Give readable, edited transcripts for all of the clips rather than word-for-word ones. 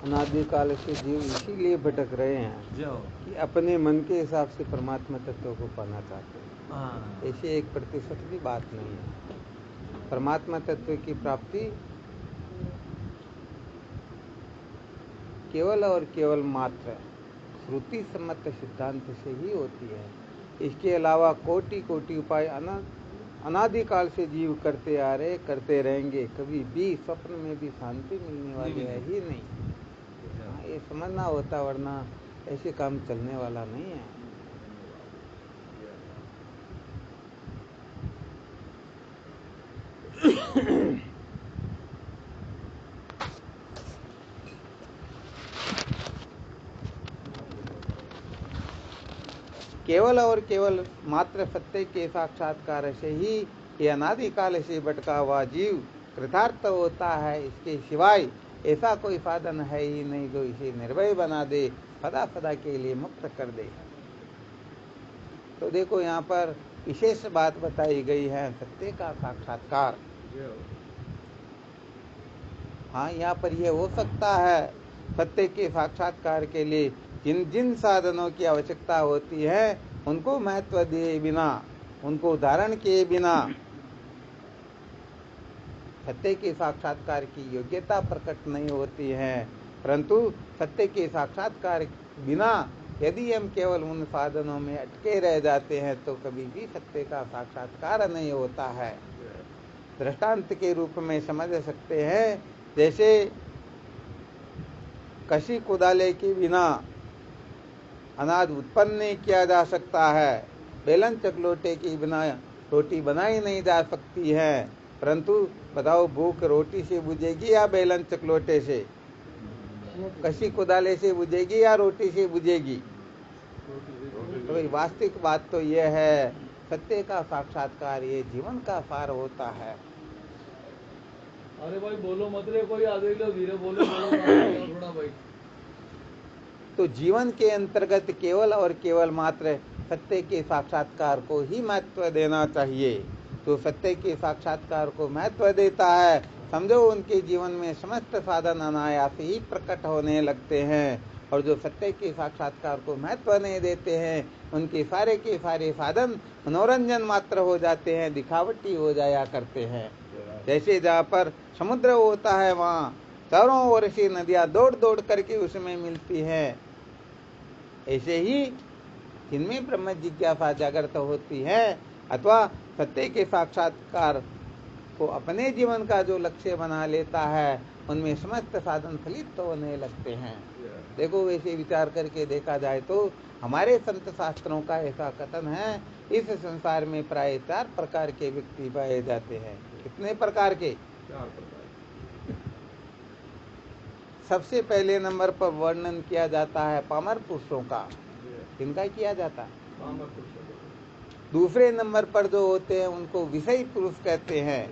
अनादिकाल से जीव इसीलिए भटक रहे हैं कि अपने मन के हिसाब से परमात्मा तत्व को पाना चाहते हैं। ऐसे 1% भी बात नहीं है। परमात्मा तत्व की प्राप्ति केवल और केवल मात्र श्रुति सम्मत सिद्धांत से ही होती है। इसके अलावा कोटि कोटि उपाय अनादिकाल से जीव करते आ रहे, करते रहेंगे। कभी भी स्वप्न में भी शांति मिलने वाली है ही नहीं। हाँ, ये समझना होता, वरना ऐसे काम चलने वाला नहीं है। केवल और केवल मात्र सत्य के साक्षात्कार से ही ये अनादिकाल से भटका हुआ जीव कृतार्थ होता है। इसके सिवाय ऐसा कोई साधन है ही नहीं जो इसे निर्भय बना दे, सदा सदा के लिए मुक्त कर दे। तो देखो यहाँ पर विशेष बात बताई गई है, सत्य का साक्षात्कार। हाँ, यहाँ पर यह हो सकता है सत्य के साक्षात्कार के लिए जिन जिन साधनों की आवश्यकता होती है उनको महत्व दिए बिना, उनको धारण किए बिना सत्य के साक्षात्कार की योग्यता प्रकट नहीं होती है। परंतु सत्य के साक्षात्कार बिना यदि हम केवल उन साधनों में अटके रह जाते हैं तो कभी भी सत्य का साक्षात्कार नहीं होता है। दृष्टांत के रूप में समझ सकते हैं, जैसे कशी कुदाले के बिना अनाज उत्पन्न नहीं किया जा सकता है, बेलन चकलोटे के बिना रोटी बनाई नहीं जा सकती है। परंतु बताओ, भूख रोटी से बुझेगी या बेलन चकलोटे से? कशी कुदाले से बुझेगी या रोटी से बुझेगी? तो वास्तविक बात तो यह है, सत्य का साक्षात्कार ये जीवन का सार होता है। अरे भाई बोलो मत रे, कोई आगे लो, धीरे बोलो थोड़ा भाई। तो जीवन के अंतर्गत केवल और केवल मात्र सत्य के साक्षात्कार को ही महत्व देना चाहिए। तो सत्य के साक्षात्कार को महत्व देता है, समझो उनके जीवन में समस्त साधन अनायास ही प्रकट होने लगते हैं। और जो सत्य के साक्षात्कार को महत्व नहीं देते हैं, उनके सारे के सारे साधन मनोरंजन मात्र हो जाते हैं, दिखावटी हो जाया करते हैं। जैसे जहाँ पर समुद्र होता है वहाँ चारों ओर से नदियां दौड़ दौड़ करके उसमें मिलती हैं। ऐसे ही जिनमें ब्रह्म जिज्ञासा जागृत होती है अथवा सत्य के साक्षात्कार को अपने जीवन का जो लक्ष्य बना लेता है, उनमें समस्त साधन फलित होने लगते हैं। देखो, वैसे विचार करके देखा जाए तो हमारे संत शास्त्रों का ऐसा कथन है, इस संसार में प्राय 4 प्रकार के व्यक्ति पाए जाते हैं। कितने प्रकार के? 4 प्रकार। सबसे पहले नंबर पर वर्णन किया जाता है पामर पुरुषों का। किनका किया जाता है? पामर पुरुषों। दूसरे नंबर पर जो होते हैं उनको विषयी पुरुष कहते हैं।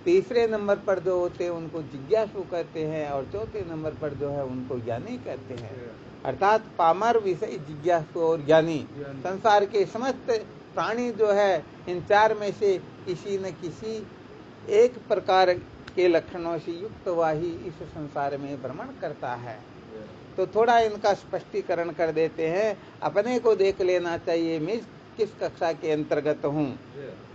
तीसरे नंबर पर जो होते हैं उनको जिज्ञासु कहते हैं। और चौथे नंबर पर जो है उनको ज्ञानी कहते हैं। अर्थात पामर, विषयी, जिज्ञासु और ज्ञानी संसार के समस्त प्राणी जो है इन 4 में से किसी न किसी एक प्रकार के लक्षणों से युक्त वाही इस संसार में भ्रमण करता है। तो थोड़ा इनका स्पष्टीकरण कर देते हैं। अपने को देख लेना चाहिए, मैं किस कक्षा के अंतर्गत हूँ।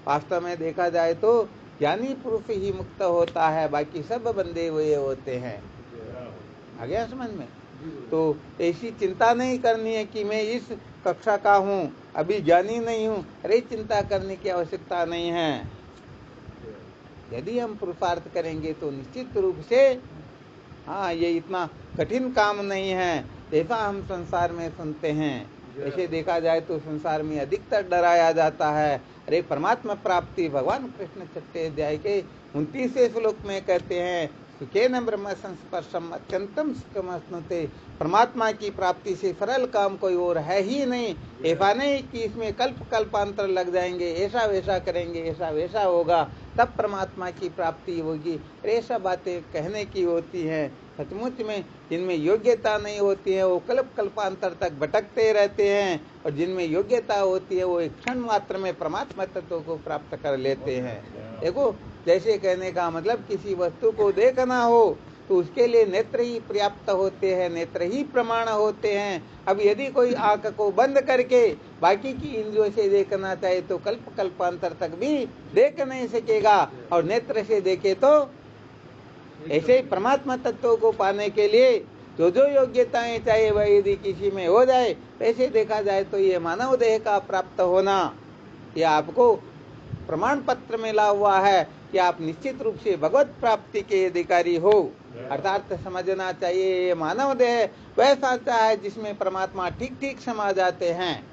वास्तव में देखा जाए तो ज्ञानी पुरुष ही मुक्त होता है, बाकी सब बंधे हुए होते हैं। आ गया समझ में? तो ऐसी चिंता नहीं करनी है कि मैं इस कक्षा का हूँ, अभी ज्ञानी नहीं हूँ। अरे, चिंता करने की आवश्यकता नहीं है। यदि हम पुरुषार्थ करेंगे तो निश्चित रूप से, हाँ, ये इतना कठिन काम नहीं है जैसा हम संसार में सुनते हैं। ऐसे देखा जाए तो संसार में अधिकतर डराया जाता है। अरे, परमात्मा प्राप्ति भगवान कृष्ण 6 अध्याय के 29वें श्लोक में कहते हैं, सुखेन ब्रह्म संस्पर्शम अत्यंतम सुखमश्नुते। परमात्मा की प्राप्ति से सरल काम कोई और है ही नहीं। ऐसा नहीं कि इसमें कल्प कल्पांतर लग जाएंगे, ऐसा वैसा करेंगे, ऐसा वैसा होगा तब परमात्मा की प्राप्ति होगी। ऐसा बातें कहने की होती हैं। सचमुच में जिनमें योग्यता नहीं होती है वो कल्प कल्पांतर तक भटकते रहते हैं, और जिनमें योग्यता होती है वो एक क्षण मात्र में परमात्मा तत्व को प्राप्त कर लेते हैं। देखो, जैसे कहने का मतलब किसी वस्तु को देखना हो तो उसके लिए नेत्र ही पर्याप्त होते हैं, नेत्र ही प्रमाण होते हैं। अब यदि कोई आंख को बंद करके बाकी की इंद्रियों से देखना चाहे तो कल्प कल्पांतर तक भी देख नहीं सकेगा, और नेत्र से देखे तो ऐसे ही परमात्मा तत्व को पाने के लिए जो जो योग्यताएं चाहे वह यदि किसी में हो जाए, ऐसे देखा जाए तो ये मानव देह का प्राप्त होना यह आपको प्रमाण पत्र मिला हुआ है कि आप निश्चित रूप से भगवत प्राप्ति के अधिकारी हो। अर्थात समझना चाहिए ये मानव देह वह सांचा है जिसमें परमात्मा ठीक ठीक समा जाते हैं।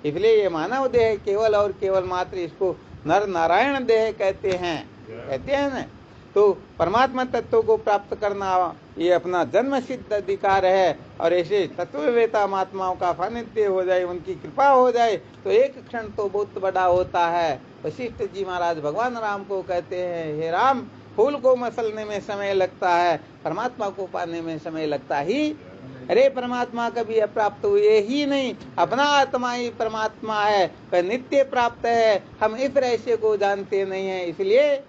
इसलिए ये मानव देह केवल और केवल मात्र इसको नर नारायण देह कहते हैं ना। तो परमात्मा तत्व को प्राप्त करना ये अपना जन्म सिद्ध अधिकार है, और ऐसे तत्ववेता महात्माओं का सानिध्य हो जाए, उनकी कृपा हो जाए तो एक क्षण तो बहुत बड़ा होता है। वशिष्ठ जी महाराज भगवान राम को कहते हैं, हे राम, फूल को मसलने में समय लगता है, परमात्मा को पाने में समय लगता ही। अरे परमात्मा कभी अप्राप्त हुए ही नहीं, अपना आत्मा ही परमात्मा है, वह नित्य प्राप्त है। हम इस रहस्य को जानते नहीं है, इसलिए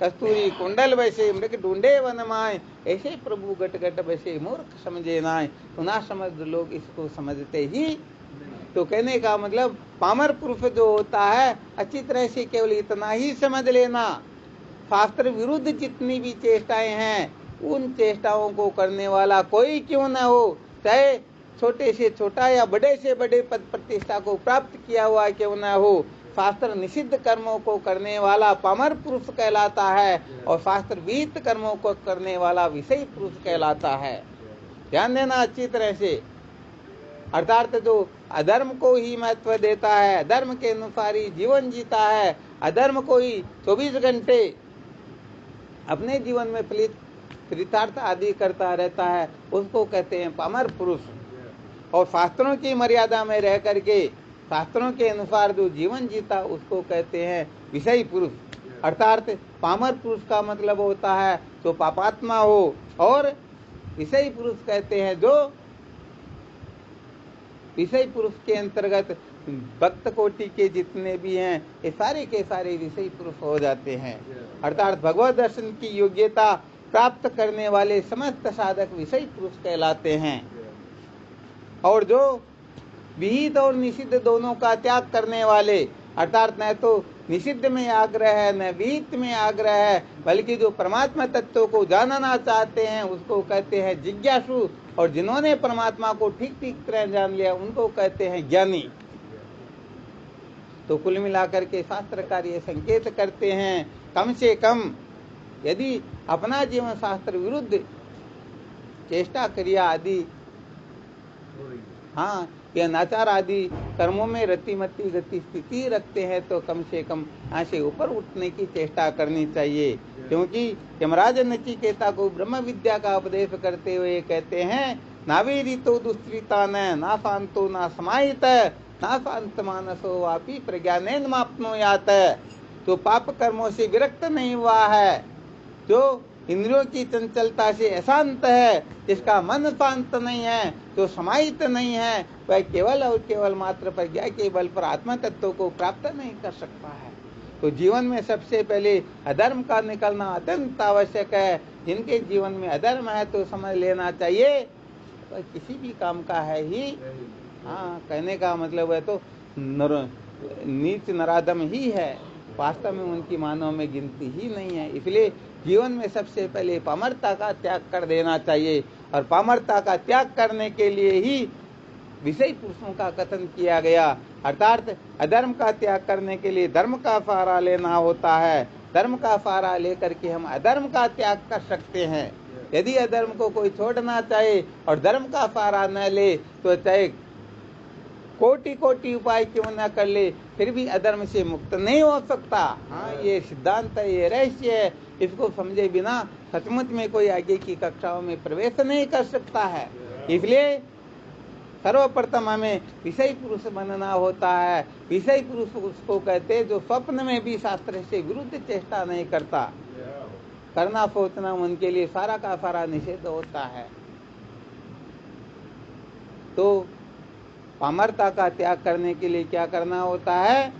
कस्तूरी कुंडल वैसे मृग ढूंढे वन माए, ऐसे प्रभु गट गट वैसे मूर्ख समझे नाय। तो ना समझ लोग इसको समझते ही। तो कहने का मतलब पामर पुरुष जो होता है अच्छी तरह से केवल इतना ही समझ लेना, शास्त्र विरुद्ध जितनी भी चेष्टाएं हैं उन चेष्टाओं को करने वाला कोई क्यों न हो, चाहे छोटे से छोटा या बड़े से बड़े पद प्रतिष्ठा को प्राप्त किया हुआ क्यों न हो, शास्त्र निषिद्ध कर्मों को करने वाला पामर पुरुष कहलाता है, और शास्त्र विहित कर्मों को करने वाला विषयी पुरुष कहलाता है। ध्यान देना अच्छी तरह से। अर्थात जो अधर्म को ही महत्व देता है, अधर्म के अनुसार ही जीवन जीता है, अधर्म को ही 24 घंटे अपने जीवन में फलितार्थ आदि करता रहता है, उसको कहते हैं पामर पुरुष। और शास्त्रों की मर्यादा में रह करके शास्त्रों के अनुसार जो जीवन जीता उसको कहते हैं विषयी पुरुष। अर्थात पामर पुरुष का मतलब होता है जो पापात्मा हो, और विषयी पुरुष कहते हैं जो विषय पुरुष के अंतर्गत भक्त कोटि के जितने भी हैं ये सारे के सारे विषय पुरुष हो जाते हैं। अर्थात भगवत दर्शन की योग्यता प्राप्त करने वाले समस्त साधक विषय पुरुष कहलाते हैं। और जो विहित और निषिद्ध दोनों का त्याग करने वाले, अर्थात न तो निषिद्ध में आग्रह है न विहित में आग्रह है, बल्कि जो परमात्मा तत्व को जानना चाहते हैं उसको कहते हैं जिज्ञासु, और जिन्होंने परमात्मा को ठीक ठीक तरह जान लिया उनको कहते हैं ज्ञानी। तो कुल मिलाकर के शास्त्रकार ये संकेत करते हैं, कम से कम यदि अपना जीवन शास्त्र विरुद्ध चेष्टा क्रिया आदि, हाँ या नाचार आदि कर्मों में रतिमती गति स्थिति रखते हैं तो कम से कम यहाँ से ऊपर उठने की चेष्टा करनी चाहिए। क्योंकि यमराज नचिकेता को ब्रह्म विद्या का उपदेश करते हुए कहते हैं, नावीरितो दुष्कृता ना शांतो ना समाहित ना शांत मानसो वापी प्रज्ञानेन माप्नुयात। तो पाप कर्मों से विरक्त नहीं हुआ है, जो इंद्रियों की चंचलता से अशांत है, जिसका मन शांत नहीं है, जो समाहित नहीं है, वह केवल और केवल मात्र प्रज्ञा के बल पर आत्मा तत्व को प्राप्त नहीं कर सकता है। तो जीवन में सबसे पहले अधर्म का निकलना अत्यंत आवश्यक है। जिनके जीवन में अधर्म है तो समझ लेना चाहिए तो किसी भी काम का है ही। हाँ, कहने का मतलब है तो नीच नराधम ही है, वास्तव में उनकी मानव में गिनती ही नहीं है। इसलिए जीवन में सबसे पहले पामरता का त्याग कर देना चाहिए, और पामरता का त्याग करने के लिए ही विषय पुरुषों का कथन किया गया। अर्थात अधर्म का त्याग करने के लिए धर्म का सहारा लेना होता है, धर्म का सहारा लेकर के हम अधर्म का त्याग कर सकते हैं। यदि अधर्म को कोई छोड़ना चाहे और धर्म का सहारा न ले तो चाहे कोटि कोटि उपाय क्यों न कर ले, फिर भी अधर्म से मुक्त नहीं हो सकता। हाँ, ये सिद्धांत है, ये रहस्य है, इसको समझे बिना सचमुच में कोई आगे की कक्षाओं में प्रवेश नहीं कर सकता है। इसलिए सर्वप्रथम हमें विषय पुरुष बनना होता है। विषय पुरुष उसको कहते हैं जो स्वप्न में भी शास्त्र से विरुद्ध चेष्टा नहीं करता। करना सोचना उनके लिए सारा का सारा निषेध होता है। तो पामरता का त्याग करने के लिए क्या करना होता है?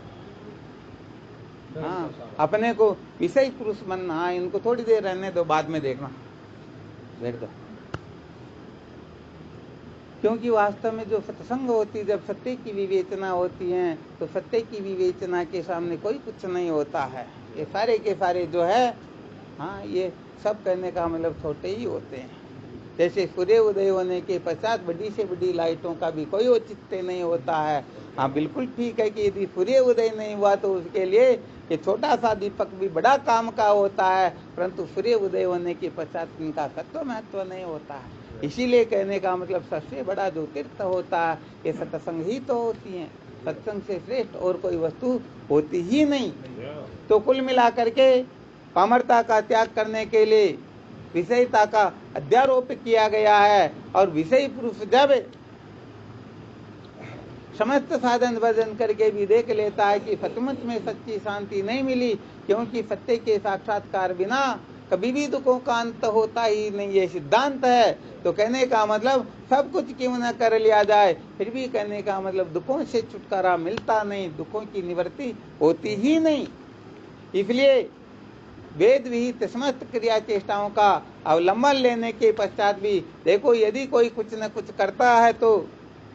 हाँ, अपने को विषय पुरुष बनना। हाँ, इनको थोड़ी देर रहने दो, बाद में देखना। बैठ दो। क्योंकि वास्तव में जो सत्संग होती है, जब सत्य की विवेचना होती है, तो सत्य की विवेचना के सामने कोई कुछ नहीं होता है। ये सारे के सारे जो है, हाँ, ये सब कहने का मतलब छोटे ही होते हैं। जैसे सूर्य उदय होने के पश्चात बड़ी से बड़ी लाइटों का भी कोई औचित्य नहीं होता है। हाँ, बिल्कुल ठीक है कि यदि सूर्य उदय नहीं हुआ तो उसके लिए ये छोटा सा दीपक भी बड़ा काम का होता है, परंतु सूर्य उदय होने के पश्चात इनका सत्व महत्व नहीं होता है। इसीलिए कहने का मतलब सबसे बड़ा जो तीर्थ होता है, ये सत्संग ही तो होती है। सत्संग से श्रेष्ठ और कोई वस्तु होती ही नहीं। तो कुल मिलाकर के पामरता का त्याग करने के लिए विषयता का अध्यारोप किया गया है। और विषय पुरुष जब समस्त साधन भजन करके भी देख लेता है कि सचमुच में सच्ची शांति नहीं मिली, क्योंकि सत्य के साक्षात्कार बिना कभी भी दुखों का अंत होता ही नहीं, ये सिद्धांत है। तो कहने का मतलब सब कुछ क्यों न कर लिया जाए, फिर भी कहने का मतलब दुखों से छुटकारा मिलता नहीं, दुखों की निवृत्ति होती ही नहीं। इसलिए वेद विहित समस्त क्रिया चेष्टाओं का अवलंबन लेने के पश्चात भी देखो, यदि कोई कुछ न कुछ करता है तो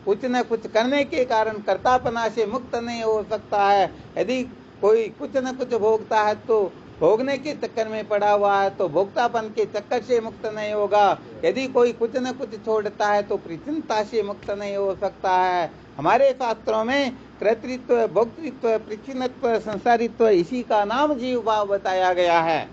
कुछ न कुछ करने के कारण कर्तापना से मुक्त नहीं हो सकता है। यदि कोई कुछ न कुछ भोगता है तो भोगने के चक्कर में पड़ा हुआ है, तो भोक्तापन के चक्कर से मुक्त नहीं होगा। यदि कोई कुछ न कुछ छोड़ता है तो प्रचिंता से मुक्त नहीं हो सकता है। हमारे शास्त्रों में कर्तृत्व, भोक्तृत्व, प्रचिन्नत्व, संसारित्व, इसी का नाम जीव भाव बताया गया है।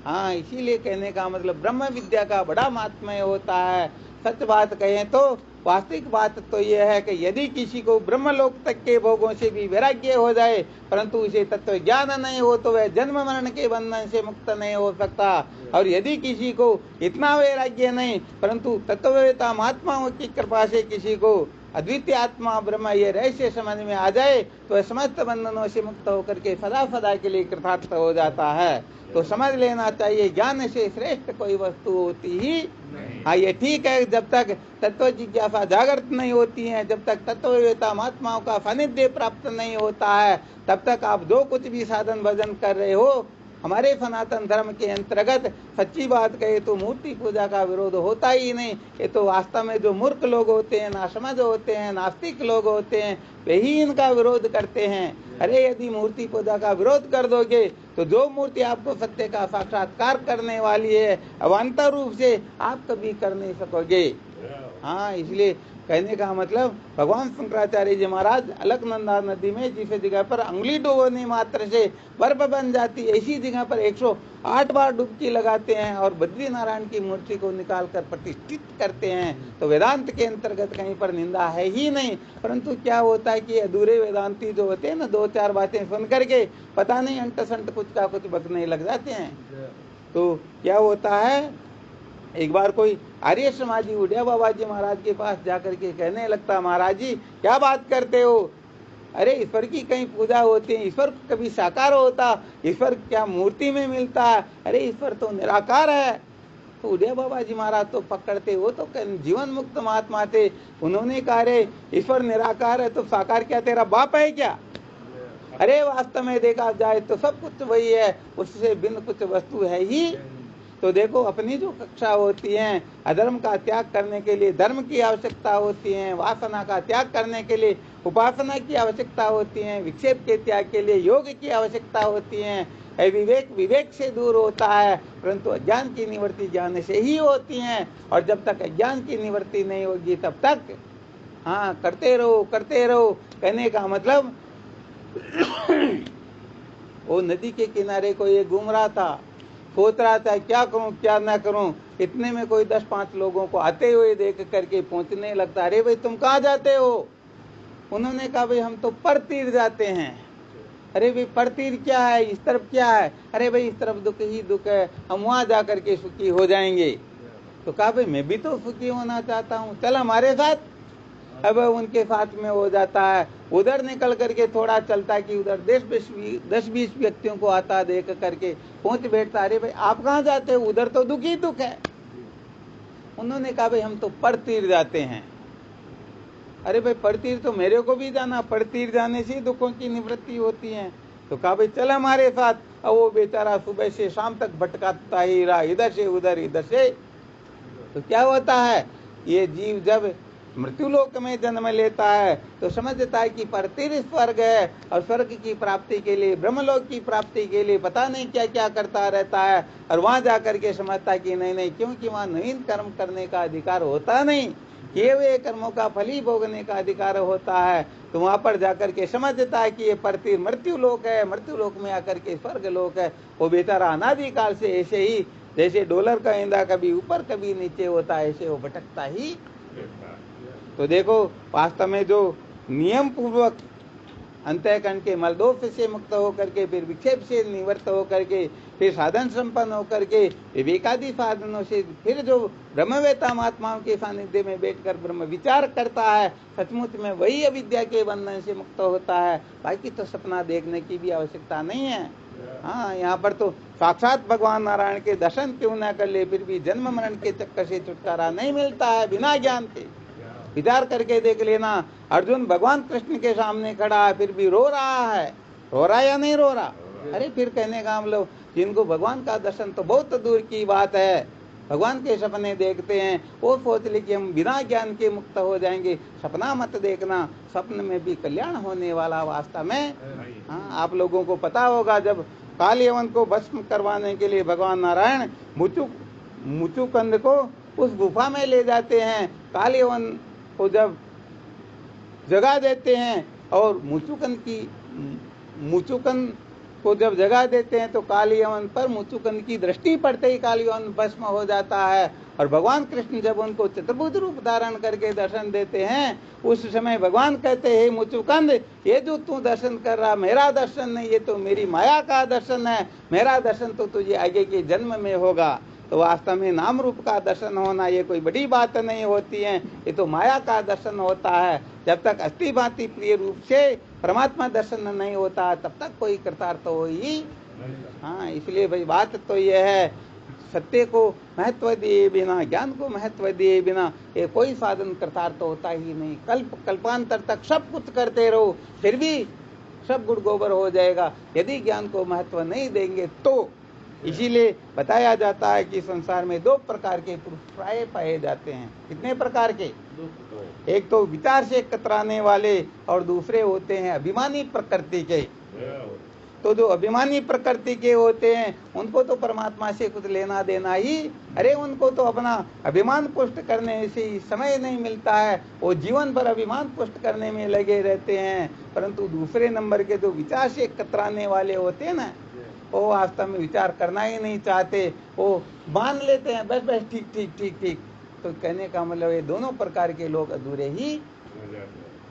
हाँ, इसीलिए कहने का मतलब ब्रह्म विद्या का बड़ा महात्म्य होता है। सच बात कहें तो वास्तविक बात तो यह है कि यदि किसी को ब्रह्मलोक तक के भोगों से भी वैराग्य हो जाए, परंतु उसे तत्व ज्ञान नहीं हो, तो वह जन्म मरण के बंधन से मुक्त नहीं हो सकता। और यदि किसी को इतना वैराग्य नहीं, परंतु तत्ववेता महात्माओं की कृपा से किसी को अद्वितीय आत्मा ब्रह्म ये रहस्य समझ में आ जाए, तो समस्त बंधनों से मुक्त होकर के सदा सदा के लिए कृतार्थ हो जाता है। तो समझ लेना चाहिए, ज्ञान से श्रेष्ठ कोई वस्तु होती ही नहीं। हाँ, ये ठीक है, जब तक तत्व जिज्ञासा जागृत नहीं होती है, जब तक तत्ववेता महात्माओं का सानिध्य प्राप्त नहीं होता है, तब तक आप जो कुछ भी साधन भजन कर रहे हो, हमारे सनातन धर्म के अंतर्गत सच्ची बात कहे तो मूर्ति पूजा का विरोध होता ही नहीं। ये तो वास्तव में जो मूर्ख लोग होते हैं, नासमझ होते हैं, नास्तिक लोग होते हैं, वही इनका विरोध करते हैं। अरे यदि मूर्ति पूजा का विरोध कर दोगे तो जो मूर्ति आपको सत्य का साक्षात्कार करने वाली है, अवान्तर रूप से आप कभी कर नहीं सकोगे। हाँ, इसलिए कहने का मतलब भगवान शंकराचार्य जी महाराज अलकनंदा नदी में जिस जगह पर अंगुली डुबोने मात्र से बर्फ बन जाती, ऐसी जगह पर 108 बार डुबकी लगाते हैं और बद्री नारायण की मूर्ति को निकाल कर प्रतिष्ठित करते हैं। तो वेदांत के अंतर्गत कहीं पर निंदा है ही नहीं। परंतु क्या होता है कि अधूरे वेदांती जो होते हैं ना, 2-4 बातें सुन करके पता नहीं अंट संट कुछ का कुछ बकने लग जाते हैं। तो क्या होता है, एक बार कोई आर्य समाजी उड़िया बाबा जी महाराज के पास जाकर के कहने लगता, महाराज जी क्या बात करते हो, अरे ईश्वर की कहीं पूजा होती है, ईश्वर कभी साकार होता, ईश्वर क्या मूर्ति में मिलता है, अरे ईश्वर तो निराकार है। तो उड़िया बाबा जी महाराज तो पकड़ते, वो तो जीवन मुक्त महात्मा थे, उन्होंने कहा अरे ईश्वर निराकार है तो साकार क्या तेरा बाप है क्या? अरे वास्तव में देखा जाए तो सब कुछ वही है, उससे भिन्न कुछ वस्तु है ही। तो देखो, अपनी जो कक्षा होती है, अधर्म का त्याग करने के लिए धर्म की आवश्यकता होती है, वासना का त्याग करने के लिए उपासना की आवश्यकता होती है, विक्षेप के त्याग के लिए योग की आवश्यकता होती है, विवेक विवेक से दूर होता है, परंतु अज्ञान की निवृत्ति ज्ञान से ही होती है। और जब तक अज्ञान की निवृत्ति नहीं होगी तब तक हाँ करते रहो। कहने का मतलब वो नदी के किनारे को ये घूम रहा था, सोच रहा था क्या करूं क्या ना करूं। इतने में कोई 10-5 लोगों को आते हुए देख करके पहुंचने लगता, अरे भाई तुम कहाँ जाते हो? उन्होंने कहा भाई हम तो पर तीर जाते हैं। अरे भाई पर तीर क्या है, इस तरफ क्या है? अरे भाई इस तरफ दुख ही दुख है, हम वहां जाकर के सुखी हो जाएंगे। तो कहा भाई मैं भी तो सुखी होना चाहता हूँ, चल हमारे साथ। अब उनके साथ में हो जाता है, उधर निकल करके थोड़ा चलता कि उधर 10-20 व्यक्तियों को आता देख करके पहुंच बैठता, अरे भाई आप कहाँ जाते हो? उधर तो दुख ही दुख है। उन्होंने कहा भाई हम तो पर तीर जाते हैं। अरे भाई पर तीर तो मेरे को भी जाना, पर तीर जाने से दुखों की निवृत्ति होती है। तो कहा भाई चल हमारे साथ। अब वो बेचारा सुबह से शाम तक भटकाता ही रहा, इधर से उधर तो क्या होता है, ये जीव जब मृत्यु लोक में जन्म लेता है तो समझता है कि परतिर स्वर्ग है, और स्वर्ग की प्राप्ति के लिए, ब्रह्मलोक की प्राप्ति के लिए पता नहीं क्या क्या करता रहता है, और वहां जाकर के समझता है कि नहीं, क्योंकि वहां नवीन कर्म करने का अधिकार होता नहीं, किए हुए कर्मों का फल ही भोगने का अधिकार होता है। तो वहां पर जाकर के समझता है कि ये परतिर मृत्यु लोक है, मृत्यु लोक में आकर के स्वर्ग लोक है। वो बेचारा अनादिकाल से ऐसे ही, जैसे डॉलर का इंदा कभी ऊपर कभी नीचे होता है, ऐसे वो भटकता ही। तो देखो, वास्तव में जो नियम पूर्वक अंतःकरण के मलदोष से मुक्त होकर के, फिर विक्षेप से निवृत्त होकर के, फिर साधन संपन्न होकर के, विवेकादि साधनों से फिर जो ब्रह्मवेता महात्माओं के सानिध्य में बैठकर ब्रह्म विचार करता है, सचमुच में वही अविद्या के बंधन से मुक्त होता है। बाकी तो सपना देखने की भी आवश्यकता नहीं है। हाँ, यहाँ पर तो साक्षात भगवान नारायण के दर्शन क्यों न कर ले, फिर भी जन्म मरण के चक्कर से छुटकारा नहीं मिलता है बिना ज्ञान के। विचार करके देख लेना, अर्जुन भगवान कृष्ण के सामने खड़ा है, फिर भी रो रहा है। रो रहा या नहीं रो रहा? अरे फिर कहने का हम लोग, जिनको भगवान का दर्शन तो बहुत दूर की बात है, भगवान के सपने देखते हैं, वो सोच ले कि हम बिना ज्ञान के मुक्त हो जाएंगे। सपना मत देखना, स्वप्न में भी कल्याण होने वाला वास्तव में। हाँ, आप लोगों को पता होगा, जब काल यवन को भस्म करवाने के लिए भगवान नारायण मुचुकंद को उस गुफा में ले जाते हैं, काल यवन को जब जगा देते हैं, और मुचुकंद को जब जगा देते हैं तो काली यवन पर मुचुकंद की दृष्टि पड़ते ही काली यवन भस्म हो जाता है। और भगवान कृष्ण जब उनको चतुर्भुज रूप धारण करके दर्शन देते हैं, उस समय भगवान कहते हैं, मुचुकंद, ये जो तू दर्शन कर रहा मेरा दर्शन नहीं, ये तो मेरी माया का दर्शन है। मेरा दर्शन तो तुझे आगे के जन्म में होगा। तो वास्तव में नाम रूप का दर्शन होना ये कोई बड़ी बात नहीं होती है, ये तो माया का दर्शन होता है। जब तक अस्थि भांति प्रिय रूप से परमात्मा दर्शन नहीं होता, तब तक कोई कृतार्थ हो ही। हाँ, इसलिए भाई बात तो ये है, सत्य को महत्व दिए बिना, ज्ञान को महत्व दिए बिना ये कोई साधन कृतार्थ होता ही नहीं। कल्पांतर तक सब कुछ करते रहो, फिर भी सब गुड़ गोबर हो जाएगा यदि ज्ञान को महत्व नहीं देंगे तो। इसीलिए बताया जाता है कि संसार में दो प्रकार के पुरुष प्राय पाए जाते हैं। कितने प्रकार के? एक तो विचार से कतराने वाले, और दूसरे होते हैं अभिमानी प्रकृति के। तो जो अभिमानी प्रकृति के होते हैं उनको तो परमात्मा से कुछ लेना देना ही, अरे उनको तो अपना अभिमान पुष्ट करने से ही समय नहीं मिलता है, वो जीवन भर अभिमान पुष्ट करने में लगे रहते हैं। परंतु दूसरे नंबर के जो विचार से कतराने वाले होते हैं ना, वो वास्तव में विचार करना ही नहीं चाहते, वो मान लेते हैं बस बस ठीक ठीक ठीक ठीक। तो कहने का मतलब ये दोनों प्रकार के लोग अधूरे ही।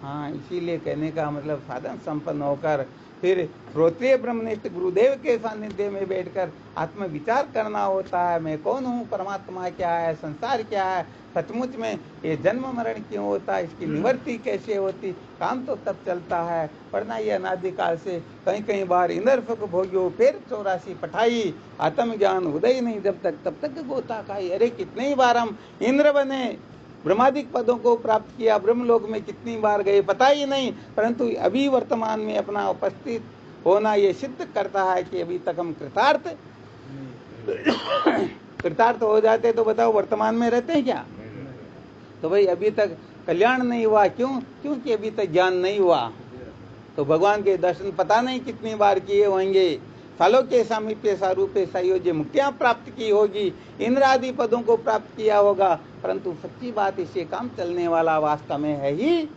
हाँ, इसीलिए कहने का मतलब साधन संपन्न होकर फिर श्रोत्रिय ब्रह्मनिष्ठ गुरुदेव के सानिध्य में बैठकर आत्म विचार करना होता है। मैं कौन हूँ, परमात्मा क्या है, संसार क्या है, सचमुच में ये जन्म मरण क्यों होता है, इसकी निवृत्ति कैसे होती। काम तो तब चलता है, पढ़ना ये अनादिकाल से कहीं कहीं बार इंद्र सुख भोग्यो फिर 84 पठाई, आत्मज्ञान उदय नहीं जब तक तब तक गोता खाई। अरे कितनी बार हम इंद्र बने, ब्रह्मादिक पदों को प्राप्त किया, ब्रह्मलोक में कितनी बार गए पता ही नहीं, परंतु अभी वर्तमान में अपना उपस्थित होना ये सिद्ध करता है कि अभी तक हम कृतार्थ हो जाते तो बताओ वर्तमान में रहते हैं क्या? तो भाई अभी तक कल्याण नहीं हुआ, क्यों? क्योंकि अभी तक ज्ञान नहीं हुआ। तो भगवान के दर्शन पता नहीं कितनी बार किए होंगे, सालों के सामीप्य सारूप्य संयोज्य मुक्तियां प्राप्त की होगी, इंद्र आदि पदों को प्राप्त किया होगा, परंतु सच्ची बात इससे काम चलने वाला वास्तव में है ही।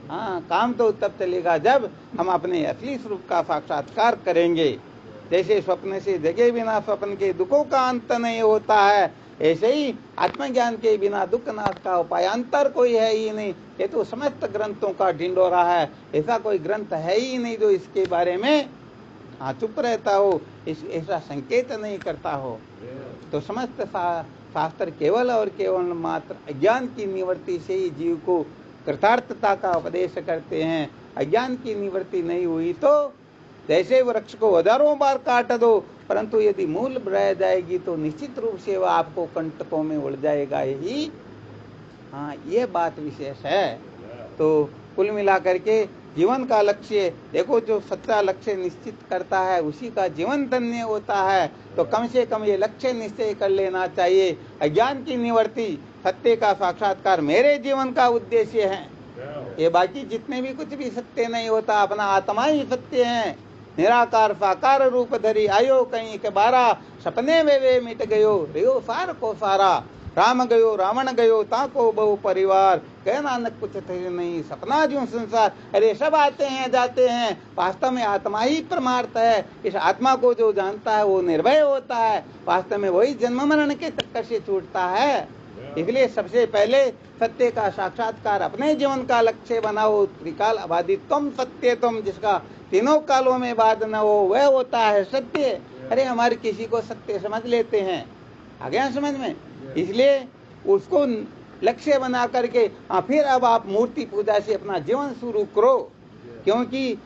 हाँ, काम तो तब चलेगा जब हम अपने असली स्वरूप का साक्षात्कार करेंगे। जैसे स्वप्न से जगे बिना स्वप्न के दुखों का अंत नहीं होता है, ऐसे ही आत्मज्ञान के बिना दुख नाश का उपायांतर कोई है ही नहीं। ये तो समस्त ग्रंथों का ढिंडोरा है, ऐसा कोई ग्रंथ है ही नहीं जो इसके बारे में चुप रहता हो, ऐसा संकेत नहीं करता हो। तो समस्त शास्त्र केवल और केवल मात्र अज्ञान की निवृत्ति से ही जीव को कृतार्थता का उपदेश करते हैं। अज्ञान की निवृत्ति नहीं हुई तो जैसे वृक्ष को हजारों बार काट दो, परंतु यदि मूल रह जाएगी तो निश्चित रूप से वह आपको कंटकों में उड़ जाएगा ही। हाँ, ये बात विशेष है। तो कुल मिलाकर के जीवन का लक्ष्य देखो, जो सच्चा लक्ष्य निश्चित करता है उसी का जीवन धन्य होता है। तो कम से कम ये लक्ष्य निश्चय कर लेना चाहिए, अज्ञान की निवृत्ति, सत्य का साक्षात्कार मेरे जीवन का उद्देश्य है। ये बाकी जितने भी कुछ भी सत्य नहीं होता, अपना आत्मा ही सत्य है। निराकार साकार रूप धरी आयो कहीं के बारा, सपने में वे मिट गयो रियो सार को सारा। राम गयो रावण गयो ताको बहु परिवार, कह नानक कुछ थे नहीं सपना जो संसार। अरे सब आते हैं जाते हैं, वास्तव में आत्मा ही परमार्थ है। इस आत्मा को जो जानता है वो निर्भय होता है, वास्तव में वही जन्म मरण के चक्कर से छूटता है। इसलिए सबसे पहले सत्य का साक्षात्कार अपने जीवन का लक्ष्य बनाओ। त्रिकाल अबाधित्वम सत्यत्वम, जिसका तीनों कालों में बाध न हो, वह होता है सत्य। अरे हमारे किसी को सत्य समझ लेते हैं, आ गया समझ में। इसलिए उसको लक्ष्य बना करके फिर अब आप मूर्ति पूजा से अपना जीवन शुरू करो, क्योंकि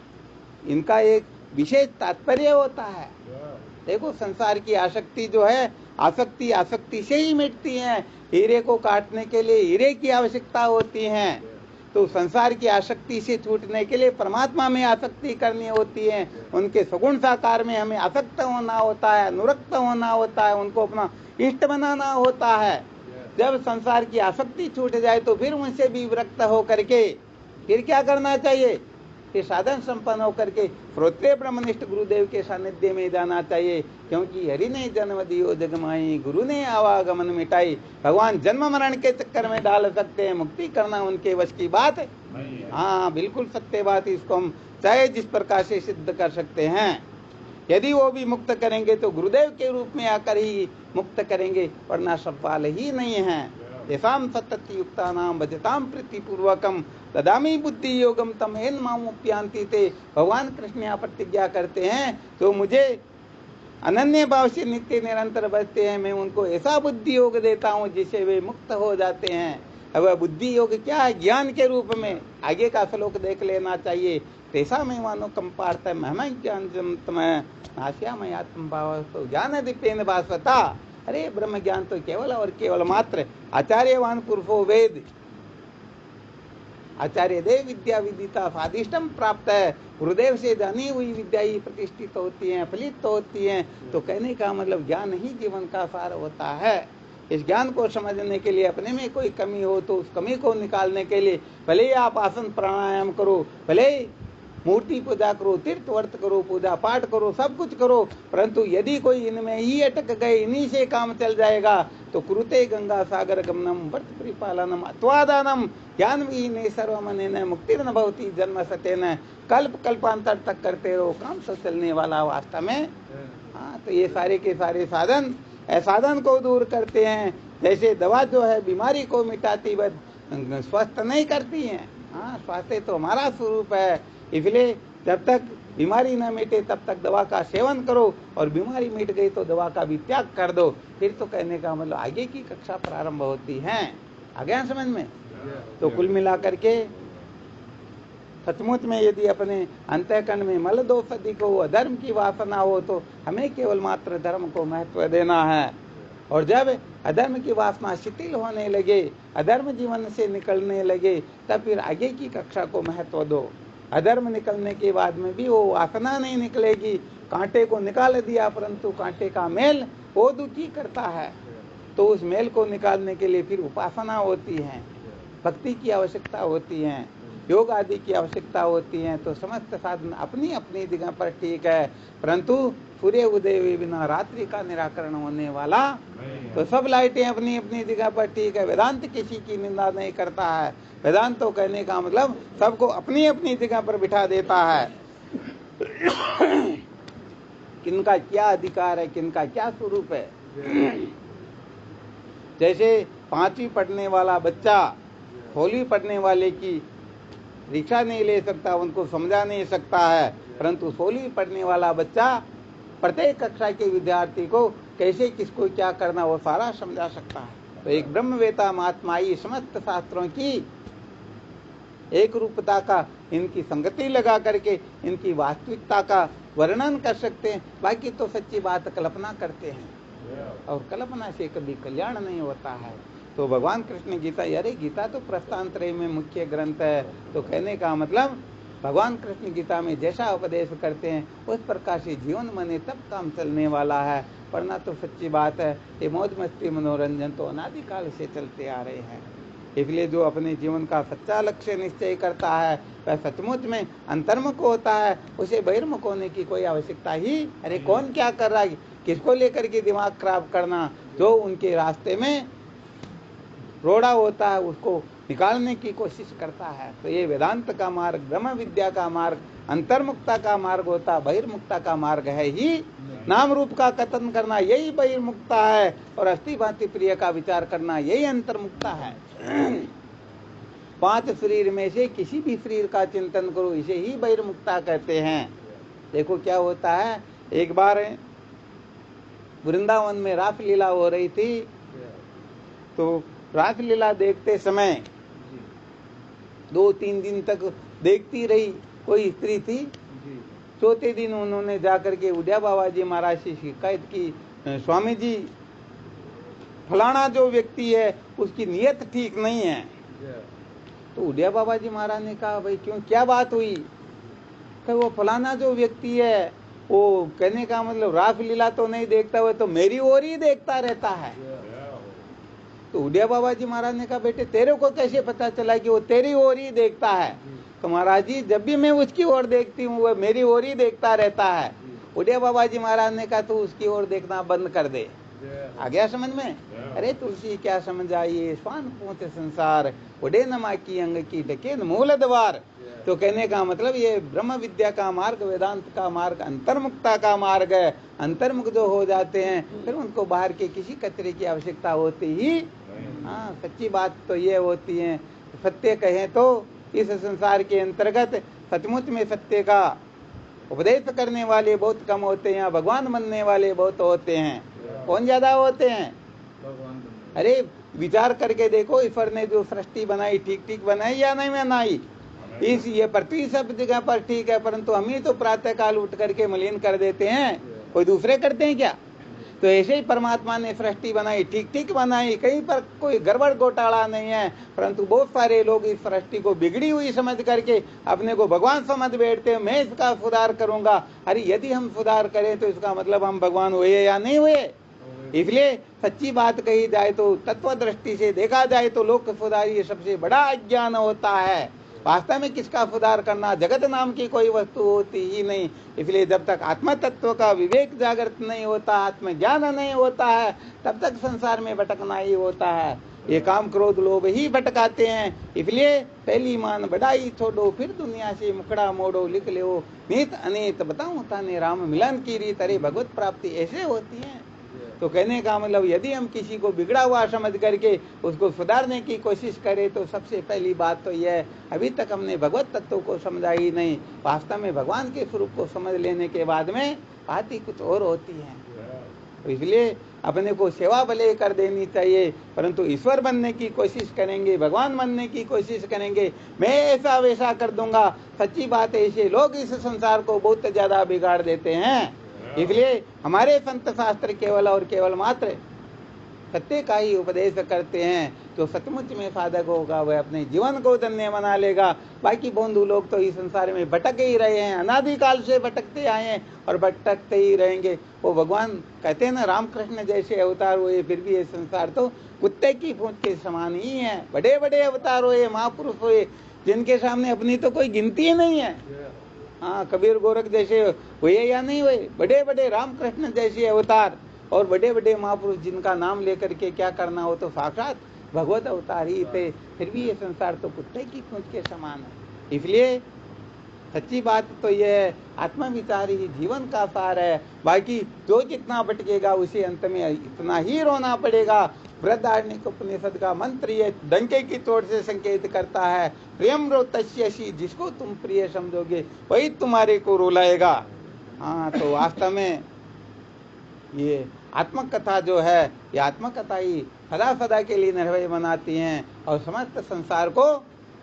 इनका एक विशेष तात्पर्य होता है। देखो संसार की आसक्ति जो है, आसक्ति से ही मिटती है। हीरे को काटने के लिए हीरे की आवश्यकता होती है, तो संसार की आसक्ति से छूटने के लिए परमात्मा में आसक्ति करनी होती है। उनके सगुण साकार में हमें आसक्त होना होता है, अनुरक्त होना होता है, उनको अपना इष्ट बनाना होता है। जब संसार की आसक्ति छूट जाए तो फिर उनसे भी विरक्त हो करके फिर क्या करना चाहिए, कि साधन संपन्न होकर के श्रोत्रिय ब्रह्मनिष्ठ गुरुदेव के सानिध्य में जाना चाहिए। क्योंकि हरि ने जन्म दियो जगमाई, गुरु ने आवागमन मिटाई। भगवान जन्म मरण के चक्कर में डाल सकते हैं, मुक्ति करना उनके वश की बात है। हाँ बिल्कुल सत्य बात, इसको हम चाहे जिस प्रकार से सिद्ध कर सकते हैं। यदि वो भी मुक्त करेंगे तो गुरुदेव के रूप में आकर ही मुक्त करेंगे, वरना सवाल ही नहीं है। येषां सततं युक्तानां भजतां प्रीतिपूर्वकं ददामि बुद्धि योगम तम येन मामुपयान्ति ते। भगवान कृष्ण यहाँ प्रतिज्ञा करते हैं, तो मुझे अनन्य भाव से नित्य निरंतर भजते हैं, मैं उनको ऐसा बुद्धि योग देता हूँ जिससे वे मुक्त हो जाते हैं। अब बुद्धि योग क्या है, ज्ञान के रूप में। आगे का श्लोक देख लेना चाहिए। तेसा में मानो कंपार्थ महम ज्ञान नाश्यामय आत्म भाव तो ज्ञान दीपेन भास्वता। अरे ब्रह्म ज्ञान तो केवल और केवल मात्र आचार्यवान पुरुषो वेद, आचार्य देव विद्या विदिता स्वादिष्टम प्राप्त है। गुरुदेव से जानी हुई विद्या ही प्रतिष्ठित होती है, फलित होती है। तो कहने का मतलब ज्ञान ही जीवन का सार होता है। इस ज्ञान को समझने के लिए अपने में कोई कमी हो तो उस कमी को निकालने के लिए भले ही आप आसन प्राणायाम करो, भले ही मूर्ति पूजा करो, तीर्थ व्रत करो, पूजा पाठ करो, सब कुछ करो, परंतु यदि कोई इनमें ही अटक गए, इन्हीं से काम चल जाएगा तो कुरुते गंगा सागर गमनम व्रत परिपालनम अत्वादानम ज्ञान विहीने सर्वमनेन मुक्ति न भवति जन्म सतेन। कल्प कल्पांतर तक करते रहो, काम से चलने वाला वास्तव में। हाँ तो ये सारे के सारे साधन साधन को दूर करते हैं। जैसे दवा जो है बीमारी को मिटाती वह स्वस्थ नहीं करती है। हाँ स्वास्थ्य तो हमारा स्वरूप है, इसलिए जब तक बीमारी न मिटे तब तक दवा का सेवन करो, और बीमारी मिट गई तो दवा का भी त्याग कर दो। फिर तो कहने का मतलब आगे की कक्षा प्रारंभ होती है। आ गया समझ में। तो कुल मिलाकर के सचमुच में यदि अपने अंतःकरण में मल दोष अधिक हो, अधर्म की वासना हो, तो हमें केवल मात्र धर्म को महत्व देना है। और जब अधर्म की वासना शिथिल होने लगे, अधर्म जीवन से निकलने लगे, तब फिर आगे की कक्षा को महत्व दो। अधर्म निकलने के बाद में भी वो वासना नहीं निकलेगी। कांटे को निकाल दिया परंतु कांटे का मेल वो दुखी करता है, तो उस मेल को निकालने के लिए फिर उपासना होती है, भक्ति की आवश्यकता होती है, योग आदि की आवश्यकता होती है। तो समस्त साधन अपनी अपनी जगह पर ठीक है, परंतु सूर्य उदय हुए बिना रात्रि का निराकरण होने वाला। तो सब लाइटें अपनी अपनी जगह पर ठीक है। वेदांत किसी की निंदा नहीं करता है। वेदांत तो कहने का मतलब सबको अपनी अपनी जगह पर बिठा देता है। किनका क्या अधिकार है, किनका क्या स्वरूप है। जैसे 5वीं पढ़ने वाला बच्चा 6वीं पढ़ने वाले की परीक्षा नहीं ले सकता, उनको समझा नहीं सकता है, परंतु 6वीं पढ़ने वाला बच्चा प्रत्येक कक्षा के विद्यार्थी को कैसे किसको क्या करना वो सारा समझा सकता है। तो एक ब्रह्मवेता महात्मा ही समस्त शास्त्रों की एक रूपता का, इनकी संगति लगा करके इनकी वास्तविकता का वर्णन कर सकते हैं। बाकी तो सच्ची बात कल्पना करते हैं, और कल्पना से कभी कल्याण नहीं होता है। तो भगवान कृष्ण गीता, अरे गीता तो प्रस्थान त्रय में मुख्य ग्रंथ है। तो कहने का मतलब भगवान कृष्ण गीता में जैसा उपदेश करते हैं उस प्रकार से जीवन बने तब काम चलने वाला है। पढ़ना तो सच्ची बात है। ये मौज मस्ती मनोरंजन तो अनादिकाल से चलते आ रहे हैं। इसलिए जो अपने जीवन का सच्चा लक्ष्य निश्चय करता है वह सचमुच में अंतर्मुख होता है, उसे बहिर्मुख होने की कोई आवश्यकता ही, अरे कौन क्या कर रहा है, किसको लेकर के दिमाग खराब करना। जो उनके रास्ते में रोड़ा होता है उसको निकालने की कोशिश करता है। तो ये वेदांत का मार्ग, ब्रह्म विद्या का मार्ग, अंतर्मुक्ता का मार्ग होता, बहिर्मुक्ता का मार्ग है ही। नाम रूप का कथन करना यही बहिर्मुक्ता है, और अस्थि भांति प्रिय का विचार करना यही अंतर्मुक्ता है। 5 शरीर में से किसी भी शरीर का चिंतन करो, इसे ही बहिर्मुक्ता कहते हैं। देखो क्या होता है, एक बार वृंदावन में रास लीला हो रही थी, तो रास लीला देखते समय 2-3 दिन तक देखती रही कोई स्त्री थी। चौथे दिन उन्होंने जाकर के उड़िया बाबा जी महाराज से शिकायत की, स्वामी जी फलाना जो व्यक्ति है उसकी नियत ठीक नहीं है। तो उड़िया बाबा जी महाराज ने कहा, भाई क्यों, क्या बात हुई? तो वो फलाना जो व्यक्ति है वो, कहने का मतलब रास लीला तो नहीं देखता हुआ, तो मेरी ओर ही देखता रहता है। तो उड़िया बाबा जी महाराज ने कहा, बेटे तेरे को कैसे पता चला कि वो तेरी ओर ही देखता है? तो महाराज जी जब भी मैं उसकी ओर देखती हूँ वह मेरी ओर ही देखता रहता है। उड़िया बाबा जी महाराज ने कहा, तू उसकी ओर देखना बंद कर दे। आ गया समझ में? अरे तुलसी क्या समझ आई, स्वान पूछ संसार, उड़े नमा की अंग की ढके मूल द्वार। तो कहने का मतलब ये ब्रह्म विद्या का मार्ग, वेदांत का मार्ग, अंतर्मुक्ता का मार्ग है। अंतर्मुख जो हो जाते हैं फिर उनको बाहर के किसी कचरे की आवश्यकता होती ही। हाँ, सच्ची बात तो ये होती है। सत्य कहें तो इस संसार के अंतर्गत सचमुच में सत्य का उपदेश करने वाले बहुत कम होते हैं, भगवान बनने वाले बहुत होते हैं। कौन ज्यादा होते हैं? अरे विचार करके देखो, ईश्वर ने जो सृष्टि बनाई ठीक ठीक बनाई या नहीं बनाई? इस ये पृथ्वी सब जगह पर ठीक है, परंतु हम ही तो प्रातः काल उठ करके मलिन कर देते हैं, कोई दूसरे करते हैं क्या? तो ऐसे ही परमात्मा ने सृष्टि बनाई, ठीक ठीक बनाई, कहीं पर कोई गड़बड़ घोटाला नहीं है। परंतु बहुत सारे लोग इस सृष्टि को बिगड़ी हुई समझ करके अपने को भगवान समझ बैठते हैं, मैं इसका सुधार करूंगा। अरे यदि हम सुधार करें तो इसका मतलब हम भगवान हुए या नहीं हुए? इसलिए सच्ची बात कही जाए तो, तत्व दृष्टि से देखा जाए तो लोक सुधार ये सबसे बड़ा अज्ञान होता है। वास्तव में किसका सुधार करना, जगत नाम की कोई वस्तु होती ही नहीं। इसलिए जब तक आत्म तत्व का विवेक जागृत नहीं होता, आत्मज्ञान नहीं होता है, तब तक संसार में भटकना ही होता है। ये काम क्रोध लोभ ही भटकाते हैं। इसलिए पहली मान बढ़ाई छोड़ो, फिर दुनिया से मुखड़ा मोड़ो, लिख लो नीत अनीत बताऊं ताने राम मिलन की रीत। अरे भगवत प्राप्ति ऐसे होती है। तो कहने का मतलब यदि हम किसी को बिगड़ा हुआ समझ करके उसको सुधारने की कोशिश करें तो सबसे पहली बात तो यह है, अभी तक हमने भगवत तत्व को समझा ही नहीं। वास्तव में भगवान के स्वरूप को समझ लेने के बाद में बात ही कुछ और होती है। तो इसलिए अपने को सेवा भले कर देनी चाहिए, परंतु ईश्वर बनने की कोशिश करेंगे, भगवान बनने की कोशिश करेंगे, मैं ऐसा वैसा कर दूंगा। सच्ची बात है, ऐसे लोग इस संसार को बहुत ज्यादा बिगाड़ देते हैं। इसलिए हमारे संत शास्त्र केवल और केवल मात्र सत्य का ही उपदेश करते हैं। जो सचमुच में साधक होगा वह अपने जीवन को धन्य बना लेगा। बाकी बंधु लोग तो इस संसार में भटक ही रहे हैं, अनादिकाल से भटकते आए हैं और भटकते ही रहेंगे। वो भगवान कहते हैं ना, रामकृष्ण जैसे अवतार हुए, फिर भी ये संसार तो कुत्ते की पूंछ के समान ही है। बड़े बड़े अवतार हुए, महापुरुष हुए, जिनके सामने अपनी तो कोई गिनती ही नहीं है। हाँ, कबीर गोरख जैसे हुए या नहीं हुए, बड़े बड़े रामकृष्ण जैसे अवतार और बड़े बड़े महापुरुष जिनका नाम लेकर के क्या करना हो, तो साक्षात भगवत अवतार ही थे। फिर भी ये संसार तो कुत्ते की पूंछ के समान है। इसलिए सच्ची बात तो यह है, आत्मविचार ही जीवन का सार है। बाकी जो जितना भटकेगा उसे अंत में इतना ही रोना पड़ेगा। बृहदारण्यक उपनिषद का मंत्र ये डंके की चोट से संकेत करता है, प्रियम रोतस्यसि, जिसको तुम प्रिय समझोगे वही तुम्हारे को रुलाएगा। हाँ, तो वास्तव में ये आत्मकथा जो है, ये आत्मकथा ही सदा सदा के लिए निर्भय बनाती हैं और समस्त संसार को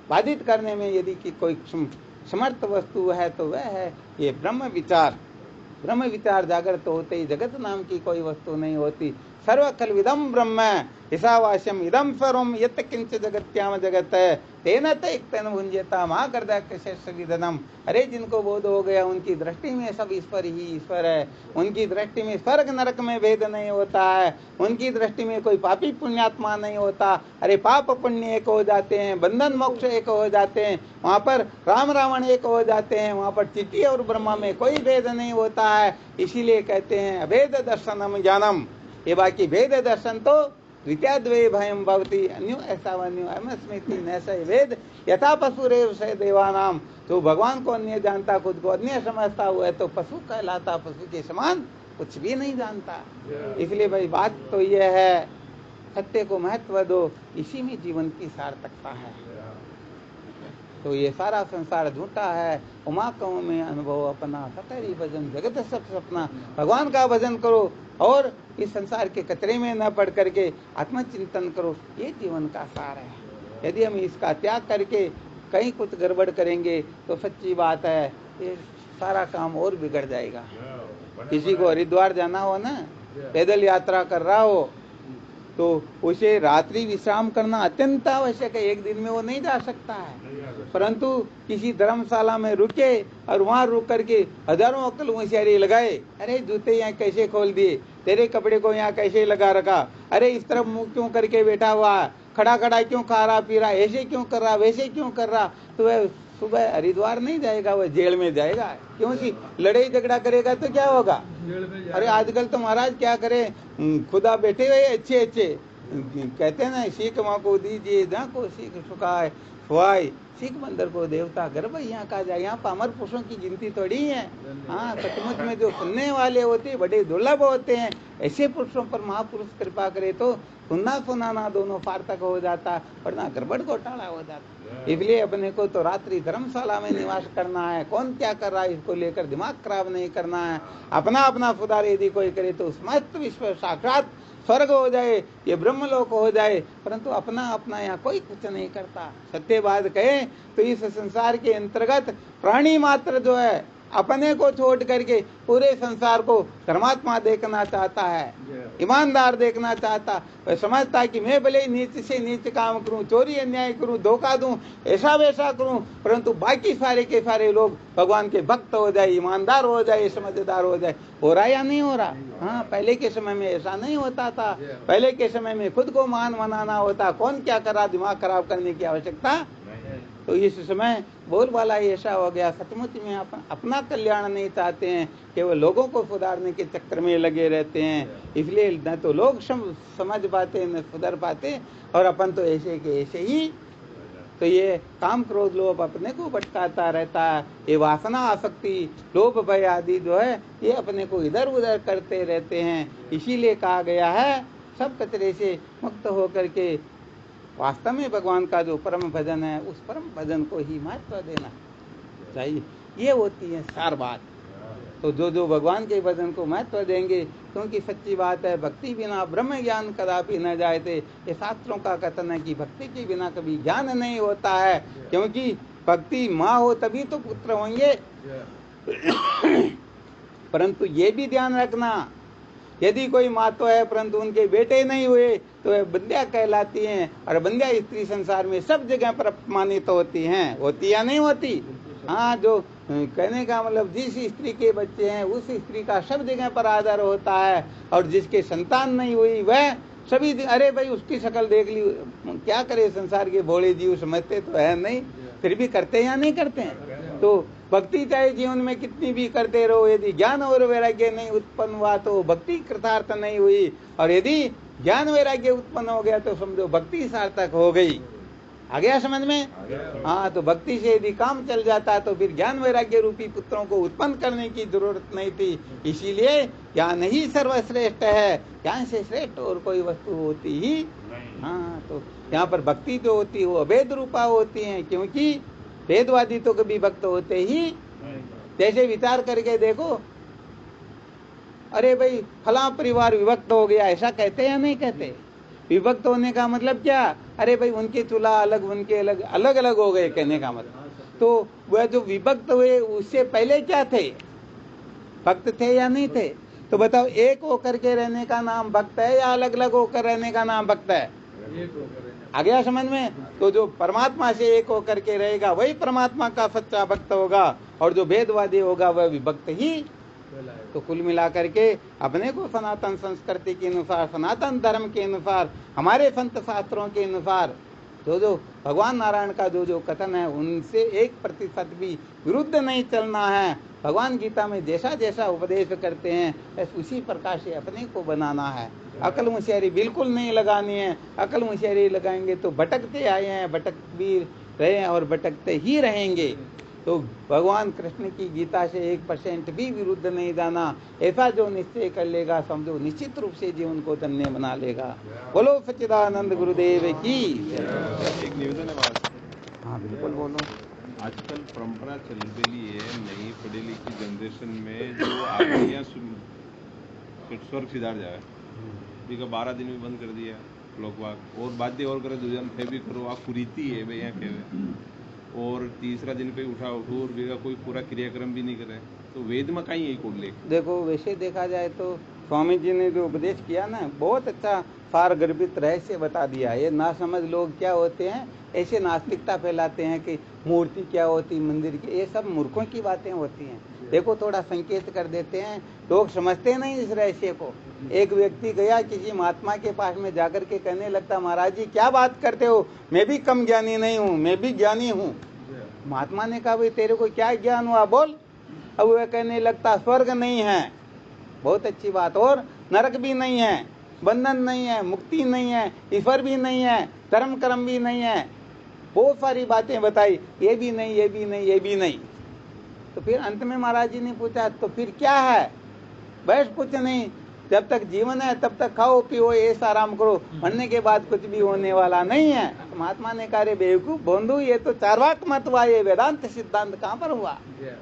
बाधित करने में यदि कि कोई समर्थ वस्तु है तो वह है ये ब्रह्म विचार। ब्रह्म विचार जागृत होते ही जगत नाम की कोई वस्तु नहीं होती। सर्व खलविदम ब्रह्म, ईशावास्यम इदम सर्वम यत् किंच जगत्याम जगत तेन तेन भुंजता महागर्दशेष विधनम। अरे जिनको बोध हो गया उनकी दृष्टि में सब ईश्वर ही ईश्वर है, उनकी दृष्टि में स्वर्ग नरक में भेद नहीं होता है, उनकी दृष्टि में कोई पापी पुण्यात्मा नहीं होता। अरे पाप पुण्य एक हो जाते हैं, बंधन मोक्ष एक हो जाते हैं, वहाँ पर राम रावण एक हो जाते हैं, वहाँ पर चिट्टी और ब्रह्मा में कोई भेद नहीं होता है। इसीलिए कहते हैं अभेद दर्शनम ज्ञानम। ये बाकी भेद दर्शन तो द्वितीय द्वे भयम भवति अन्यो ऐसा वन्यो अहमस्मृति नैसे वेद यथा पशुरेव से देवानाम। तो भगवान को अन्य जानता, खुद को अन्य समझता हुआ है तो पशु कहलाता, पशु के समान कुछ भी नहीं जानता। इसलिए भाई बात तो यह है, सत्य को महत्व दो, इसी में जीवन की सार्थकता है। तो ये सारा संसार झूठा है, उमा कौ में अनुभव अपना, सतरी भजन जगत सब सपना। भगवान का भजन करो और इस संसार के कचरे में न पड़ करके आत्मचिंतन करो, ये जीवन का सार है। यदि हम इसका त्याग करके कहीं कुछ गड़बड़ करेंगे तो सच्ची बात है ये सारा काम और बिगड़ जाएगा। किसी को हरिद्वार जाना हो ना, पैदल यात्रा कर रहा हो तो उसे रात्रि विश्राम करना अत्यंत आवश्यक है। एक दिन में वो नहीं जा सकता है, परंतु किसी धर्मशाला में रुके और वहाँ रुक करके हजारों अक्ल होशियारी लगाए, अरे जूते यहाँ कैसे खोल दिए, तेरे कपड़े को यहाँ कैसे लगा रखा, अरे इस तरफ मुंह क्यों करके बैठा हुआ, खड़ा खड़ा क्यों खा रहा पी रहा, ऐसे क्यों कर रहा, वैसे क्यों कर रहा, तो वह सुबह हरिद्वार नहीं जाएगा, वह जेल में जाएगा। क्योंकि लड़ाई झगड़ा करेगा तो क्या होगा। अरे आजकल तो महाराज क्या करे, खुदा बैठे हुए अच्छे अच्छे, कहते हैं ना सीख माँ को दीजिए जहाँ को सीख सुखाए सुहाय, सीख मंदिर को देवता गर्भ यहाँ का जाए। यहाँ पामर पुरुषों की गिनती थोड़ी है। हाँ, सचमुच में जो सुनने वाले होते बड़े दुर्लभ होते हैं। ऐसे पुरुषों पर महापुरुष कृपा करे तो सुनना सुनाना दोनों सार्थक हो जाता, वरना गड़बड़ घोटाला हो जाता। इसलिए अपने को तो रात्रि धर्मशाला में निवास करना है। कौन क्या कर रहा है इसको लेकर दिमाग खराब नहीं करना है। अपना अपना सुधार यदि कोई करे तो समस्त विश्व साक्षात स्वर्ग हो जाए, ये ब्रह्मलोक हो जाए, परंतु अपना अपना यहाँ कोई कुछ नहीं करता। सत्य बात कहे तो इस संसार के अंतर्गत प्राणी मात्र जो है अपने को छोड़ करके पूरे संसार को धर्मात्मा देखना चाहता है, ईमानदार देखना चाहता। वह समझता है कि मैं भले नीच से नीच काम करूं, चोरी अन्याय करूं, धोखा दूं, ऐसा वैसा करूं, परंतु बाकी सारे के सारे लोग भगवान के भक्त हो जाए, ईमानदार हो जाए, समझदार हो जाए। हो रहा या नहीं हो रहा? हाँ, पहले के समय में ऐसा नहीं होता था। पहले के समय में खुद को महान बनाना होता, कौन क्या कर रहा, दिमाग खराब करने की आवश्यकता। तो इस समय बोलबाला ऐसा हो गया, सचमुच में अपना कल्याण नहीं चाहते हैं, केवल लोगों को सुधारने के चक्कर में लगे रहते हैं। इसलिए न तो लोग समझ पाते न सुधर पाते, और अपन तो ऐसे के ऐसे ही। तो ये काम क्रोध लोभ अपने को भटकाता रहता है। ये वासना आसक्ति लोभ भय आदि जो है ये अपने को इधर उधर करते रहते हैं। इसीलिए कहा गया है सब कचरे से मुक्त होकर के वास्तव में भगवान का जो परम भजन है उस परम भजन को ही महत्व देना चाहिए। ये होती है सार बात। तो जो भगवान के भजन को महत्व देंगे, क्योंकि सच्ची बात है भक्ति बिना ब्रह्म ज्ञान कदापि न जायते। ये शास्त्रों का कथन है कि भक्ति के बिना कभी ज्ञान नहीं होता है, क्योंकि भक्ति माँ हो तभी तो पुत्र होंगे। परंतु ये भी ध्यान रखना, यदि कोई माँ तो है परंतु उनके बेटे नहीं हुए तो वह बंध्या कहलाती हैं, और बंध्या स्त्री संसार में सब जगह पर अपमानित होती हैं। होती या नहीं होती? हाँ, जो कहने का मतलब जिस स्त्री के बच्चे हैं उस स्त्री का सब जगह पर आदर होता है, और जिसके संतान नहीं हुई वह सभी अरे भाई उसकी शक्ल देख ली, क्या करे। संसार के भोले जीव समझते तो है नहीं, फिर भी करते या नहीं करते हैं। तो भक्ति चाहे जीवन में कितनी भी करते रहो, यदि ज्ञान और वैराग्य नहीं उत्पन्न हुआ तो भक्ति कृतार्थ नहीं हुई, और यदि ज्ञान वैराग्य उत्पन्न हो गया तो समझो भक्ति सार्थक हो गई। आ गया समझ में? हाँ, तो भक्ति से यदि काम चल जाता तो फिर ज्ञान वैराग्य रूपी पुत्रों को उत्पन्न करने की जरूरत नहीं थी। इसीलिए ज्ञान ही सर्वश्रेष्ठ है, ज्ञान से श्रेष्ठ और कोई वस्तु होती ही। हाँ, तो यहाँ पर भक्ति जो होती है वो अभेद रूपा होती है, क्योंकि वेदवादी तो कभी भक्त होते ही। जैसे विचार करके देखो, अरे भाई फला परिवार विभक्त हो गया, ऐसा कहते या नहीं कहते? विभक्त होने का मतलब क्या? अरे भाई उनके चूल्हा अलग, उनके अलग, अलग अलग हो गए कहने का मतलब। तो वह जो विभक्त हुए उससे पहले क्या थे? भक्त थे या नहीं थे? तो बताओ, एक होकर के रहने का नाम भक्त है या अलग अलग होकर रहने का नाम भक्त है? एक होकर रहना। आ गया समझ में? तो जो परमात्मा से एक होकर के रहेगा वही परमात्मा का सच्चा भक्त होगा, और जो भेदवादी होगा वह भी भक्त ही। तो कुल मिलाकर के अपने को सनातन संस्कृति के अनुसार, सनातन धर्म के अनुसार, हमारे संत शास्त्रों के अनुसार जो भगवान नारायण का जो कथन है उनसे 1% भी विरुद्ध नहीं चलना है। भगवान गीता में जैसा जैसा उपदेश करते हैं बस उसी प्रकार से अपने को बनाना है। अकल होशियारी बिल्कुल नहीं लगानी है। अकल होशियारी लगाएंगे तो भटकते आए हैं, भटक भी रहे हैं और भटकते ही रहेंगे। तो भगवान कृष्ण की गीता से 1% भी विरुद्ध नहीं जाना, ऐसा जो निश्चय कर लेगा समझो निश्चित रूप से जीवन को धन्य बना लेगा। बोलो सच्चिदानंद गुरुदेव की। एक निवेदन है बात। हाँ बिल्कुल बोलो। आजकल परंपरा चल रही है नई पढ़ी लिखी जनरेशन में जो आज्ञा स्वर्ग सिधार जाए, ठीक है 12 दिन में बंद कर दिया लोग वाग और बाध्य और करे दुजन थे भी करो आप कुरीति है भैया कहे, और तीसरा दिन पे उठा उठो और बेगा कोई पूरा क्रियाक्रम भी नहीं करे, तो वेद में कहीं यही कोड ले। देखो वैसे देखा जाए तो स्वामी जी ने जो उपदेश किया ना बहुत अच्छा सार गर्भित रहस्य बता दिया। ये ना समझ लोग क्या होते हैं, ऐसे नास्तिकता फैलाते हैं कि मूर्ति क्या होती मंदिर की, ये सब मूर्खों की बातें होती हैं। देखो थोड़ा संकेत कर देते हैं, लोग समझते नहीं इस रहस्य को। एक व्यक्ति गया किसी महात्मा के पास में जाकर के कहने लगता, महाराज जी क्या बात करते हो, मैं भी कम ज्ञानी नहीं हूँ, मैं भी ज्ञानी हूँ। महात्मा ने कहा भाई तेरे को क्या ज्ञान हुआ बोल। अब वह कहने लगता स्वर्ग नहीं है, बहुत अच्छी बात, और नरक भी नहीं है, बंधन नहीं है, मुक्ति नहीं है, ईश्वर भी नहीं है, धर्म कर्म भी नहीं है, बहुत सारी बातें बताई, ये भी नहीं, ये भी नहीं, ये भी नहीं। तो फिर अंत में महाराज जी ने पूछा तो फिर क्या है? बस कुछ नहीं, जब तक जीवन है तब तक खाओ पियो ऐसा आराम करो, मरने के बाद कुछ भी होने वाला नहीं है। तो महात्मा ने कहा रे बेवकूफ बंधु, ये तो चार्वाक मत हुआ, ये वेदांत सिद्धांत कहाँ पर हुआ?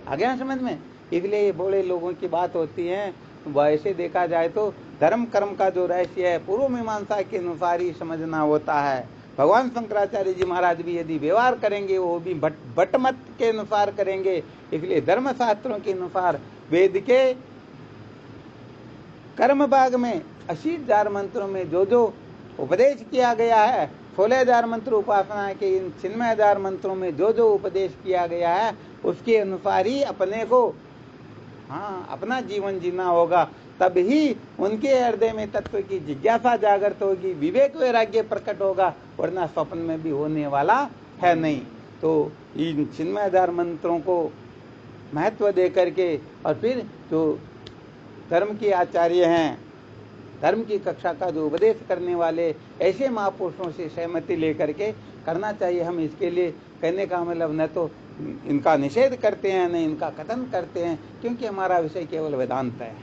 आ गया समझ में? इसलिए ये बड़े लोगों की बात होती है। वैसे देखा जाए तो धर्म कर्म का जो रहस्य है पूर्व मीमांसा के अनुसार ही समझना होता है। भगवान शंकराचार्य जी महाराज भी यदि व्यवहार करेंगे वो भी भट्ट मत के अनुसार करेंगे। इसलिए धर्म शास्त्रों के अनुसार वेद के कर्म भाग में 80,000 मंत्रों में जो जो उपदेश किया गया है, 16,000 मंत्र उपासना के इन 96,000 मंत्रों में जो जो उपदेश किया गया है उसके अनुसार ही अपने को अपना जीवन जीना होगा। तब ही उनके हृदय में तत्व की जिज्ञासा जागृत होगी, विवेक वैराग्य प्रकट होगा, वरना स्वप्न में भी होने वाला है नहीं। तो इन 96,000 मंत्रों को महत्व दे करके और फिर जो धर्म के आचार्य हैं, धर्म की कक्षा का जो उपदेश करने वाले ऐसे महापुरुषों से सहमति लेकर के करना चाहिए। हम इसके लिए कहने का मतलब न तो इनका निषेध करते हैं न इनका कथन करते हैं, क्योंकि हमारा विषय केवल वेदांत है।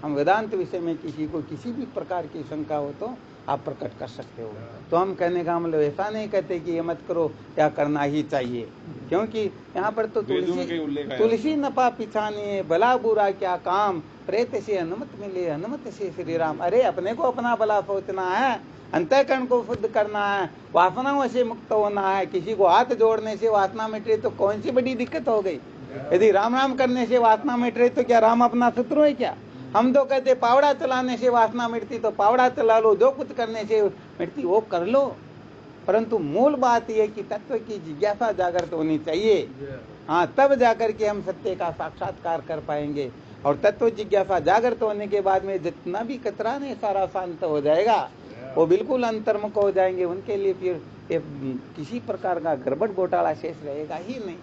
हम वेदांत विषय में किसी को किसी भी प्रकार की शंका हो तो आप प्रकट कर सकते हो। तो हम कहने का मतलब ऐसा नहीं कहते कि ये मत करो या करना ही चाहिए, क्योंकि यहाँ पर तो तुलसी नफा पिछानी भला बुरा क्या काम, प्रेत से अनुमति मिले अनुमति से श्री राम। अरे अपने को अपना भला सोचना है, अंतःकरण को शुद्ध करना है, वासनाओं से मुक्त होना है। किसी को हाथ जोड़ने से वासना मिट रही तो कौन सी बड़ी दिक्कत हो गई? यदि राम राम करने से वासना मिट रही तो क्या राम अपना शत्रु है क्या? हम तो कहते पावड़ा चलाने से वासना मिटती तो पावड़ा चला लो, जो कुछ करने से मिटती वो कर लो, परंतु मूल बात यह कि तत्व की जिज्ञासा जागृत होनी चाहिए। तब जाकर के हम सत्य का साक्षात्कार कर पाएंगे। और तत्व जिज्ञासा जागृत होने के बाद में जितना भी कचरा नहीं सारा शांत हो जाएगा, वो बिल्कुल अंतर्मुख हो जाएंगे। उनके लिए फिर किसी प्रकार का गड़बड़ घोटाला शेष रहेगा ही नहीं।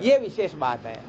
ये विशेष बात है।